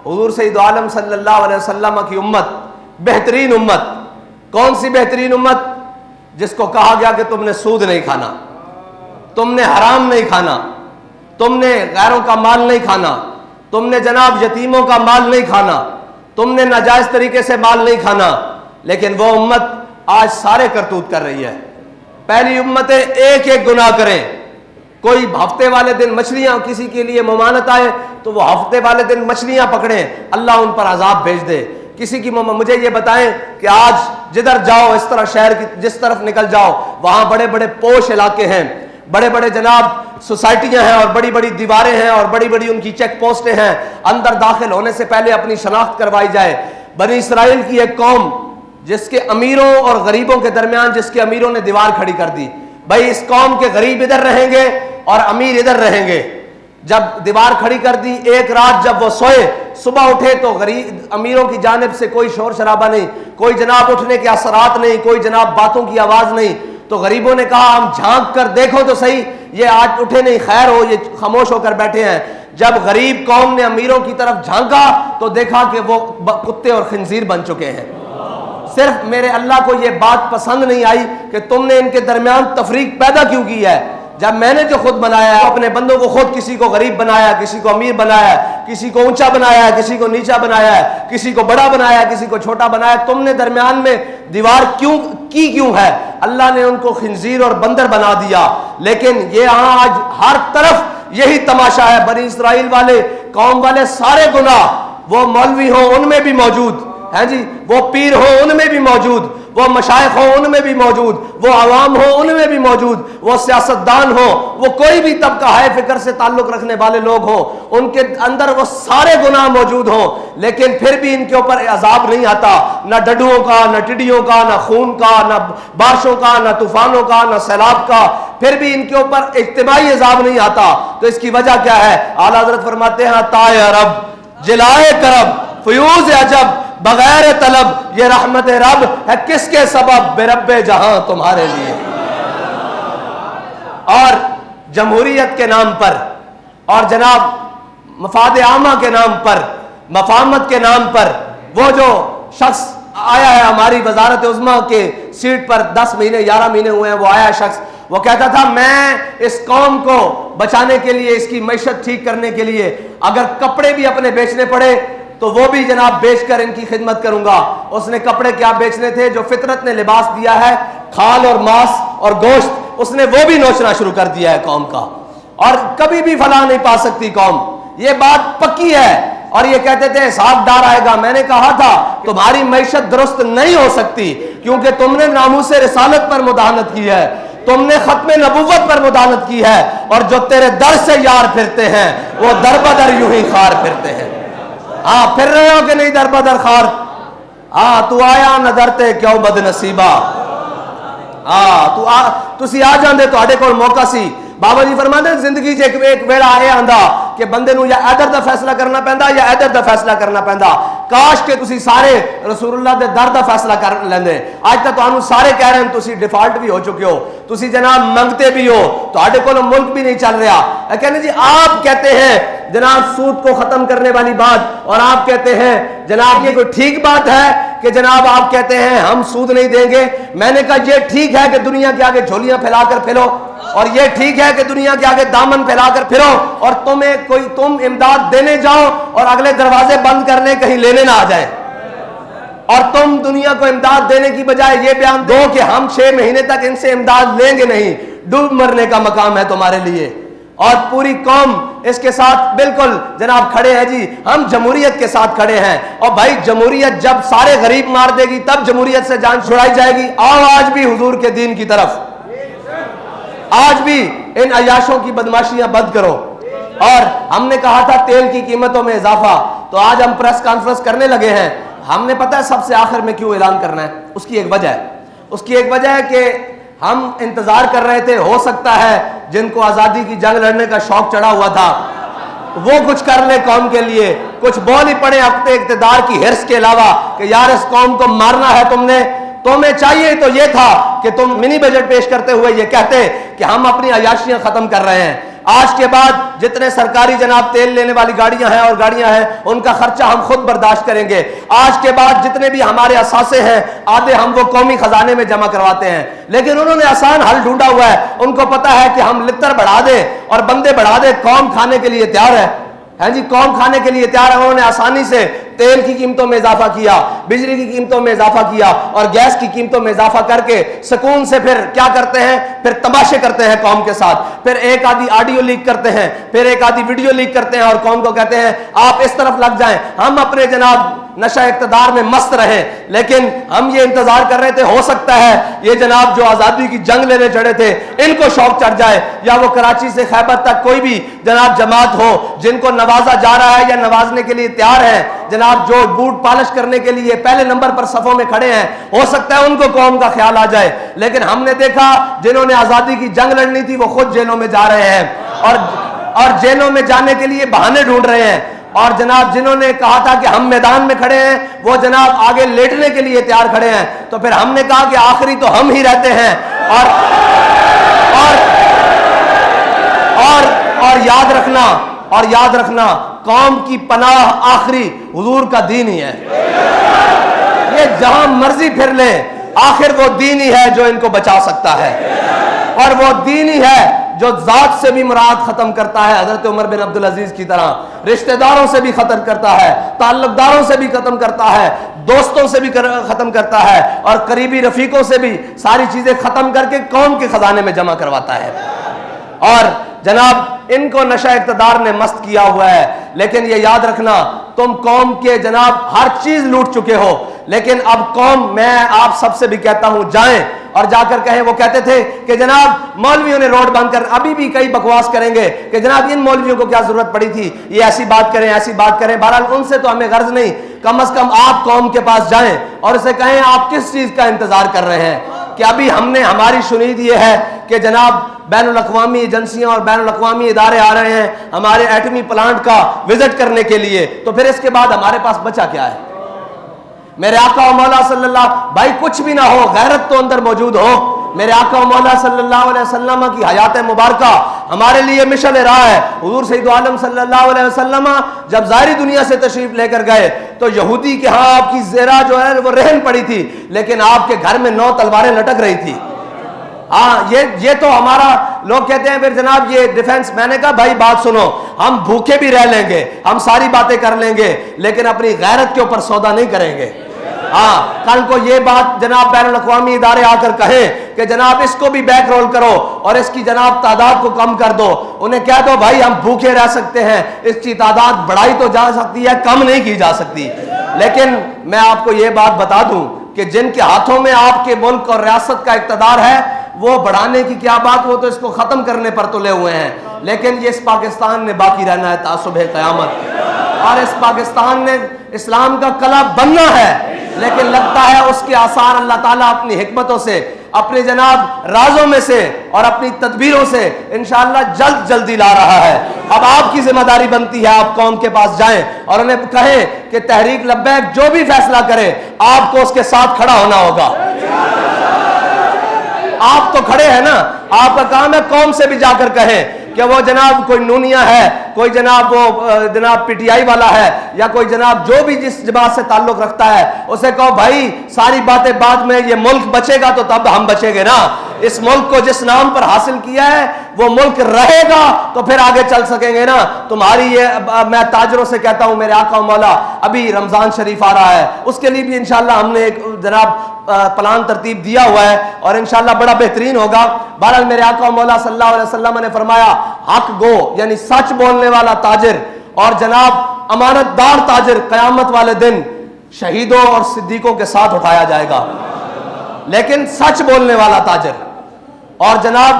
حضور سید عالم صلی اللہ علیہ وسلم کی امت بہترین امت. کون سی بہترین امت؟ جس کو کہا گیا کہ تم نے سود نہیں کھانا, تم نے حرام نہیں کھانا, تم نے غیروں کا مال نہیں کھانا, تم نے جناب یتیموں کا مال نہیں کھانا, تم نے ناجائز طریقے سے مال نہیں کھانا. لیکن وہ امت آج سارے کرتوت کر رہی ہے. پہلی امتیں ایک ایک گناہ کریں. کوئی ہفتے والے دن مچھلیاں کسی کے لیے ممانت آئے تو وہ ہفتے والے دن مچھلیاں پکڑیں, اللہ ان پر عذاب بھیج دے. کسی کی مجھے یہ بتائیں کہ آج جدھر جاؤ, اس طرح شہر کی جس طرف نکل جاؤ, وہاں بڑے بڑے پوش علاقے ہیں, بڑے بڑے جناب سوسائٹیاں ہیں اور بڑی بڑی دیواریں ہیں اور بڑی بڑی ان کی چیک پوسٹیں ہیں. اندر داخل ہونے سے پہلے اپنی شناخت کروائی جائے. بنی اسرائیل کی ایک قوم جس کے امیروں اور غریبوں کے درمیان جس کے امیروں نے دیوار کھڑی کر دی. بھائی اس قوم کے غریب ادھر رہیں گے اور امیر ادھر رہیں گے. جب دیوار کھڑی کر دی, ایک رات جب وہ سوئے, صبح اٹھے تو غریب امیروں کی جانب سے کوئی شور شرابہ نہیں, کوئی جناب اٹھنے کے اثرات نہیں, کوئی جناب باتوں کی آواز نہیں. تو غریبوں نے کہا ہم جھانک کر دیکھو تو صحیح, یہ آج اٹھے نہیں, خیر ہو یہ خاموش ہو کر بیٹھے ہیں. جب غریب قوم نے امیروں کی طرف جھانکا تو دیکھا کہ وہ کتے اور خنزیر بن چکے ہیں. صرف میرے اللہ کو یہ بات پسند نہیں آئی کہ تم نے ان کے درمیان تفریق پیدا کیوں کی ہے. جب میں نے جو خود بنایا ہے اپنے بندوں کو, خود کسی کو غریب بنایا, کسی کو امیر بنایا, کسی کو اونچا بنایا, کسی کو نیچا بنایا, کسی کو بڑا بنایا, کسی کو چھوٹا بنایا, تم نے درمیان میں دیوار کیوں ہے؟ اللہ نے ان کو خنزیر اور بندر بنا دیا. لیکن یہ آج ہر طرف یہی تماشا ہے. بنی اسرائیل والے قوم والے سارے گناہ, وہ مولوی ہوں ان میں بھی موجود ہیں جی, وہ پیر ہوں ان میں بھی موجود, وہ مشائخ ہوں ان میں بھی موجود, وہ عوام ہوں ان میں بھی موجود, وہ سیاستدان ہوں, وہ کوئی بھی طبقہ ہے فکر سے تعلق رکھنے والے لوگ ہوں, ان کے اندر وہ سارے گناہ موجود ہوں. لیکن پھر بھی ان کے اوپر عذاب نہیں آتا, نہ ڈڈوؤں کا, نہ ٹڈیوں کا, نہ خون کا, نہ بارشوں کا, نہ طوفانوں کا, نہ سیلاب کا. پھر بھی ان کے اوپر اجتماعی عذاب نہیں آتا. تو اس کی وجہ کیا ہے؟ اعلیٰ حضرت فرماتے ہیں عطائے عرب, جلائے کرب, فیوز عجب, بغیر طلب, یہ رحمت رب ہے کس کے سبب؟ بے رب جہاں تمہارے لیے. اور جمہوریت کے نام پر اور جناب مفاد عامہ کے نام پر, مفاہمت کے نام پر, وہ جو شخص آیا ہے ہماری وزارت عظمیٰ کے سیٹ پر 10 مہینے 11 مہینے ہوئے ہیں, وہ آیا شخص, وہ کہتا تھا میں اس قوم کو بچانے کے لیے, اس کی معیشت ٹھیک کرنے کے لیے اگر کپڑے بھی اپنے بیچنے پڑے تو وہ بھی جناب بیچ کر ان کی خدمت کروں گا. اس نے کپڑے کیا بیچنے تھے؟ جو فطرت نے لباس دیا ہے, کھال اور ماس اور گوشت, اس نے وہ بھی نوچنا شروع کر دیا ہے قوم کا. اور کبھی بھی فلاح نہیں پا سکتی قوم, یہ بات پکی ہے. اور یہ کہتے تھے حساب ڈار آئے گا. میں نے کہا تھا تمہاری معیشت درست نہیں ہو سکتی کیونکہ تم نے ناموس رسالت پر مداہنت کی ہے, تم نے ختم نبوت پر مداہنت کی ہے, اور جو تیرے در سے یار پھرتے ہیں وہ در بدر یوں ہی خار پھرتے ہیں. ہاں پھر رہے ہو کہ نہیں در بدر خار؟ ہاں تو آیا نہ درتے کیوں بد نصیبہ. ہاں تسی آ جاندے تواڈے کول موقع سی. بابا جی فرماتے ہیں زندگی چ ایک ویڑا اے آندا کہ بندے نو یا ادھر دا فیصلہ کرنا پیندا یا ادھر دا فیصلہ کرنا پیندا. کاش کہ تسی سارے رسول اللہ دے در دا فیصلہ کر لیندے. اج تک تانوں سارے کہہ رہے ہیں تسی ڈیفالٹ بھی ہو چکے ہو, تسی جناب منگتے بھی ہو, تواڈے کول ملک بھی نہیں چل رہا. کہنے جی آپ کہتے ہیں جناب سود کو ختم کرنے والی بات, اور آپ کہتے ہیں جناب یہ کوئی ٹھیک بات ہے کہ جناب آپ کہتے ہیں ہم سود نہیں دیں گے. میں نے کہا یہ ٹھیک ہے کہ دنیا کے آگے جھولیاں پھیلا کر پھرو, اور یہ ٹھیک ہے کہ دنیا کے آگے دامن پھیلا کر پھرو, اور تم امداد دینے جاؤ اور اگلے دروازے بند کرنے کہیں لینے نہ آ جائیں, اور تم دنیا کو امداد دینے کی بجائے یہ بیان دو کہ ہم 6 مہینے تک ان سے امداد لیں گے نہیں. ڈوب مرنے کا مقام ہے تمہارے لیے. اور پوری قوم اس کے ساتھ بالکل جناب کھڑے ہیں جی, ہم جمہوریت کے ساتھ کھڑے ہیں. اور بھائی جمہوریت جب سارے غریب مار دے گی تب جمہوریت سے جان چھڑائی جائے گی. آؤ آج بھی حضور کے دین کی طرف, آج بھی ان عیاشوں کی بدماشیاں بند کرو. اور ہم نے کہا تھا تیل کی قیمتوں میں اضافہ, تو آج ہم پریس کانفرنس کرنے لگے ہیں. ہم نے پتہ ہے سب سے آخر میں کیوں اعلان کرنا ہے, اس کی ایک وجہ ہے. اس کی ایک وجہ ہے کہ ہم انتظار کر رہے تھے, ہو سکتا ہے جن کو آزادی کی جنگ لڑنے کا شوق چڑھا ہوا تھا وہ کچھ کر لے قوم کے لیے, کچھ بول ہی پڑے اپنے اقتدار کی حرص کے علاوہ کہ یار اس قوم کو مارنا ہے تم نے. تمہیں چاہیے تو یہ تھا کہ تم منی بجٹ پیش کرتے ہوئے یہ کہتے کہ ہم اپنی عیاشیاں ختم کر رہے ہیں. آج کے بعد جتنے سرکاری جناب تیل لینے والی گاڑیاں ہیں اور گاڑیاں ہیں ان کا خرچہ ہم خود برداشت کریں گے. آج کے بعد جتنے بھی ہمارے اثاثے ہیں آدھے ہم وہ قومی خزانے میں جمع کرواتے ہیں. لیکن انہوں نے آسان حل ڈھونڈا ہوا ہے. ان کو پتا ہے کہ ہم لتر بڑھا دیں اور بندے بڑھا دیں, قوم کھانے کے لیے تیار ہے. ہاں جی, قوم کھانے کے لیے تیار ہے. انہوں نے آسانی سے تیل کی قیمتوں میں اضافہ کیا, بجلی کی قیمتوں میں اضافہ کیا اور گیس کی قیمتوں میں اضافہ کر کے سکون سے پھر کیا کرتے ہیں, پھر تماشے کرتے ہیں قوم کے ساتھ. پھر ایک آدھی آڈیو لیک کرتے ہیں, پھر ایک آدھی ویڈیو لیک کرتے ہیں اور قوم کو کہتے ہیں آپ اس طرف لگ جائیں. ہم اپنے جناب نشہ اقتدار میں مست رہیں, لیکن ہم یہ انتظار کر رہے تھے ہو سکتا ہے یہ جناب جو آزادی کی جنگ لینے چڑھے تھے ان کو شوق چڑھ جائے, یا وہ کراچی سے خیبر تک کوئی بھی جناب جماعت ہو جن کو نوازا جا رہا ہے یا نوازنے کے لیے تیار ہے جناب, جو بوٹ پالش کرنے کے لیے پہلے نمبر پر صفوں میں کھڑے ہیں, ہو سکتا ہے ان کو قوم کا خیال آ جائے. لیکن ہم نے دیکھا جنہوں نے آزادی کی جنگ لڑنی تھی وہ خود جیلوں میں جا رہے ہیں اور جیلوں میں جانے کے لیے بہانے ڈھونڈ رہے ہیں. اور جناب جنہوں نے کہا تھا کہ ہم میدان میں کھڑے ہیں وہ جناب آگے لیٹنے کے لیے تیار کھڑے ہیں. تو پھر ہم نے کہا کہ آخری تو ہم ہی رہتے ہیں. اور یاد رکھنا قوم کی پناہ آخری حضور کا دین ہی ہے. یہ جہاں مرضی پھر لیں آخر وہ دین ہی ہے جو ان کو بچا سکتا ہے, اور وہ دین ہی ہے جو ذات سے بھی مراد ختم کرتا ہے حضرت عمر بن عبدالعزیز کی طرح, رشتہ داروں سے بھی ختم کرتا ہے, تعلق داروں سے بھی ختم کرتا ہے, دوستوں سے بھی ختم کرتا ہے, اور قریبی رفیقوں سے بھی ساری چیزیں ختم کر کے قوم کے خزانے میں جمع کرواتا ہے. اور جناب ان کو نشہ اقتدار نے مست کیا ہوا ہے. لیکن یہ یاد رکھنا تم قوم کے جناب ہر چیز لوٹ چکے ہو, لیکن اب قوم, میں آپ سب سے بھی کہتا ہوں جائیں اور جا کر کہیں. وہ کہتے تھے کہ جناب مولویوں نے روڈ بند کر, ابھی بھی کئی بکواس کریں گے کہ جناب ان مولویوں کو کیا ضرورت پڑی تھی, یہ ایسی بات کریں ایسی بات کریں. بہرحال ان سے تو ہمیں غرض نہیں, کم از کم آپ قوم کے پاس جائیں اور اسے کہیں آپ کس چیز کا انتظار کر رہے ہیں. کہ ابھی ہماری شنید یہ ہے کہ جناب بین الاقوامی ایجنسیاں اور بین الاقوامی ادارے آ رہے ہیں ہمارے ایٹمی پلانٹ کا وزٹ کرنے کے لیے, تو پھر اس کے بعد ہمارے پاس بچا کیا ہے؟ میرے آقا و مولا صلی اللہ, بھائی کچھ بھی نہ ہو غیرت تو اندر موجود ہو. میرے آقا و مولا صلی اللہ علیہ وسلم کی حیات مبارکہ ہمارے لیے مشعل راہ ہے. حضور سید عالم صلی اللہ علیہ وسلم جب ظاہری دنیا سے تشریف لے کر گئے تو یہودی کے ہاں آپ کی زیرہ جو ہے وہ رہن پڑی تھی, لیکن آپ کے گھر میں 9 تلواریں لٹک رہی تھی. ہاں یہ تو ہمارا, لوگ کہتے ہیں پھر جناب یہ ڈیفنس. میں نے کہا بھائی بات سنو, ہم بھوکے بھی رہ لیں گے, ہم ساری باتیں کر لیں گے, لیکن اپنی غیرت کے اوپر سودا نہیں کریں گے. ہاں کل کو یہ بات جناب بین الاقوامی ادارے آ کر کہیں کہ جناب اس کو بھی بیک رول کرو اور اس کی جناب تعداد کو کم کر دو, انہیں کہہ دو بھائی ہم بھوکے رہ سکتے ہیں, اس کی تعداد بڑھائی تو جا سکتی ہے, کم نہیں کی جا سکتی. لیکن میں آپ کو یہ بات بتا دوں کہ جن کے ہاتھوں میں آپ کے ملک اور ریاست کا اقتدار ہے وہ بڑھانے کی کیا بات, وہ تو اس کو ختم کرنے پر تلے ہوئے ہیں. لیکن یہ اس پاکستان نے باقی رہنا ہے تا صبح قیامت, اور اس پاکستان نے اسلام کا قلعہ بننا ہے. لیکن لگتا ہے اس کے آثار اللہ تعالیٰ اپنی حکمتوں سے, اپنے جناب رازوں میں سے اور اپنی تدبیروں سے انشاءاللہ جلدی لا رہا ہے. اب آپ کی ذمہ داری بنتی ہے آپ قوم کے پاس جائیں اور انہیں کہیں کہ تحریک لبیک جو بھی فیصلہ کرے آپ کو اس کے ساتھ کھڑا ہونا ہوگا. آپ تو کھڑے ہیں نا, آپ کا کام ہے قوم سے بھی جا کر کہیں کہ وہ جناب کوئی نونیا ہے, کوئی جناب وہ جناب پی ٹی آئی والا ہے, یا کوئی جناب جو بھی جس جماعت سے تعلق رکھتا ہے, اسے کہو بھائی ساری باتیں بعد میں, یہ ملک بچے گا تو تب ہم بچیں گے نا. اس ملک کو جس نام پر حاصل کیا ہے وہ ملک رہے گا تو پھر آگے چل سکیں گے نا. تمہاری یہ, میں تاجروں سے کہتا ہوں میرے آقا و مولا ابھی رمضان شریف آ رہا ہے, اس کے لیے بھی انشاءاللہ ہم نے ایک جناب پلان ترتیب دیا ہوا ہے اور انشاءاللہ بڑا بہترین ہوگا. بہرحال میرے آقا و مولا صلی اللہ علیہ وسلم نے فرمایا حق گو یعنی سچ بولنے والا تاجر اور جناب امانت دار تاجر قیامت والے دن شہیدوں اور صدیقوں کے ساتھ اٹھایا جائے گا. لیکن سچ بولنے والا تاجر اور جناب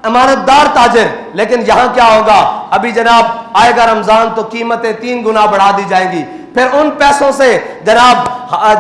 امانت دار تاجر, لیکن یہاں کیا ہوگا, ابھی جناب آئے گا رمضان تو قیمتیں 3 گنا بڑھا دی جائیں گی. پھر ان پیسوں سے جناب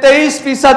23%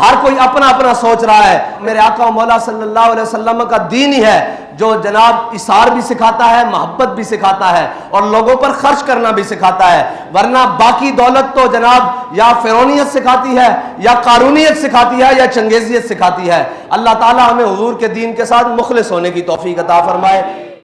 ہر کوئی اپنا اپنا سوچ رہا ہے. میرے آقا و مولا صلی اللہ علیہ وسلم کا دین ہی ہے جو جناب اثار بھی سکھاتا ہے, محبت بھی سکھاتا ہے, اور لوگوں پر خرچ کرنا بھی سکھاتا ہے. ورنہ باقی دولت تو جناب یا فرعونیت سکھاتی ہے, یا قارونیت سکھاتی ہے, یا چنگیزیت سکھاتی ہے. اللہ تعالی ہمیں حضور کے دین کے ساتھ مخلص ہونے کی توفیق عطا فرمائے.